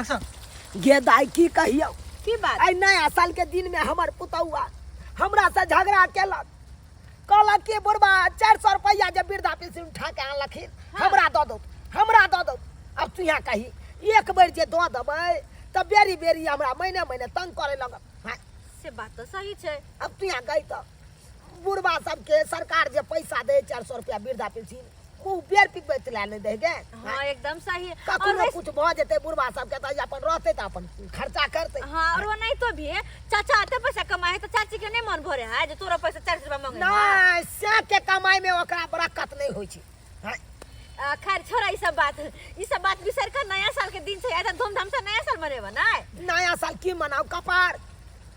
गे दाई की कहियो की बात आई नया साल के दिन में हमर पुतौआ हमरा से झगड़ा केलक कहलक कि बुढ़बा 400 रुपया जब वृद्धा पेंशन उठा के आनलखिन हमरा दो दो अब तू यहाँ कही एक बेर जे दो देबै तब बेरी बेरी हमरा महीने महीने तंग करे लगब से बात तो सही छै अब तू यहाँ गई तो बुढ़बा सबके सरकार जे पैसा दे 400 रुपया वृद्धा पेंशन वो बेर पिकबे चला नहीं देगे हाँ एकदम सही कखनो कुछ भ जेते बुढ़बा सबके त अपन रहते त अपन खर्चा करते हाँ और वो नहीं तो भी चाचा आते पैसा कमाए तो चाची के नहीं मन भरे है जो तोरा पैसा 400 रुपया मांगे नहीं से के कमाई में ओकरा बरकत नहीं होई छी खैर छोड़ा ई सब बात बिसर कर नया साल के दिन से ऐसा धूमधाम से नया साल मनेबा ना नया साल की मनाओ कपार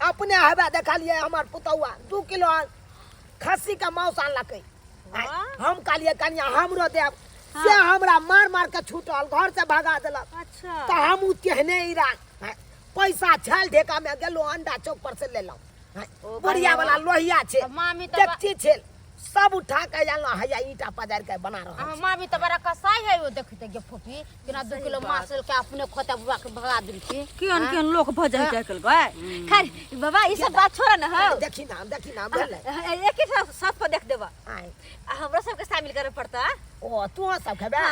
अपने हवा देखलिए हमार पुतौआ 2 किलो खस्सी का मांस आनलकै हम कहलिए कन्या हमरो देब से हमरा मार मार के छूटल घर से भगा देलक अच्छा तो हम उ केहने इरा पैसा छल ढेका में गेलो अंडा चौक पर से लेलो बुढ़िया वाला लोहिया छे मामी तो देखती छे सब उठा के जानो हया ईटा पजार के बना रहा मामी तो बड़ा कसाई है वो देखते गे फूफी किना 2 किलो मांस के अपने खोता बुआ के भगा दिलकी केन लोग भजन जाकल गए खैर बाबा ई सब बात छोड़ ना हो देखी ना भेल एक ही साथ पर देख देबा हमरा सब के शामिल करे पड़ता ओ तू सब खेबे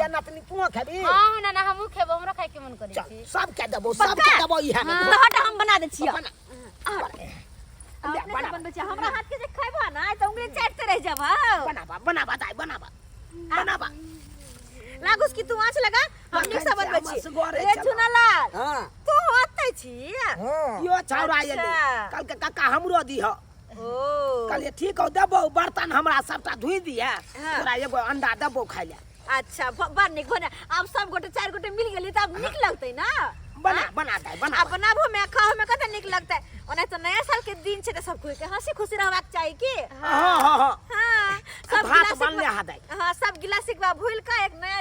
या नतनी तू खेबी हां ना हमहु खेबो हमरा खाए के मन करे छी सब के देबो इहा में हट हम बना दे छियो अपने बच्चा हमरा हाथ के जे खाइबा ना त उंगली चाटते रह जाबा बनाबा दाई बनाबा लागुस की तू आंच लगा हमनी सब बनबे छी ए चुनालाल हां तू होतै छी यो छौरा एले कल के काका हमरो दी हो ओ कहलिए ठीक हो देबो बर्तन हमरा सबटा धुई दिया तोरा एगो अंडा देबो खाइ ले अच्छा बड़ निक बने अब सब गोटे 4 गोटे मिल गेली त अब निक लगतै ना बना दे अब बनाबो में खाओ में कते निक लगतै ओने तो नया साल के दिन छै त सब कोई के हंसी खुशी रहबाक चाहिए की हां सब भात बनले हदै हां सब गिलास के भूल का एक नया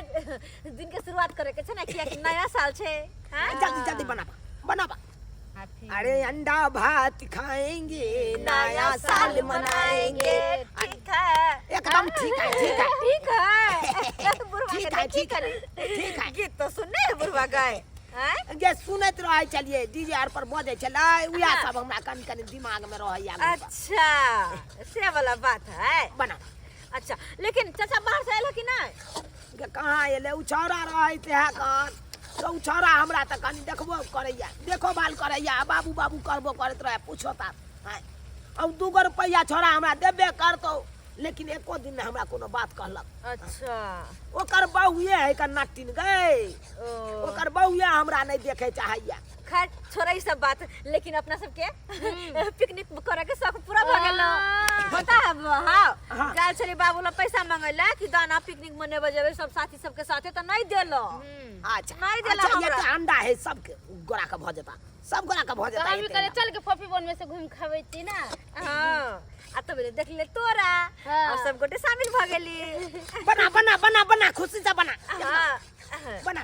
दिन के शुरुआत करे के छै ना कि नया साल छै हां जल्दी बनाबा अरे अंडा भात खाएंगे नया साल मनाएंगे ठीक है एकदम ठीक है ठीक है गीत तो सुनने बुढ़वा गाय जे सुनत रहे चलिए डीजे आर पर बजे चले उया सब हमरा कनी दिमाग में रहैया अच्छा से वाला बात है बना अच्छा लेकिन चाचा बाहर से आइल कि नहीं कहाँ एले उछौरा रहे ते कान तो उछौरा हमरा त कनी देखबो करैया देखो बाल करैया बाबू करबो करत रहे पूछो ता अब 2 रुपया छोरा हमरा देबे करतो लेकिन एको दिन में हमरा कोनो बात कहलक अच्छा ओकर बहुए है का नटिन गए ओकर बहुए हमरा नहीं देखे चाहैया खैर छोड़ा ई सब बात लेकिन अपना सब के पिकनिक करे के शौक पूरा भ गेल पता है हां गाल छली बाबू ला पैसा मांगैला कि दाना पिकनिक मनेबे जेबे सब साथी सब के साथे त नहीं देलो अच्छा नहीं देला हमरा ये अंडा है सब के गोरा का भ जता सब गोरा का भ जता हम भी करे चल के फफी बन में से घूम खावेती ना हां आ तो देख ले तोरा और सब गोटे शामिल भ गेली बना खुशी से बना हां बना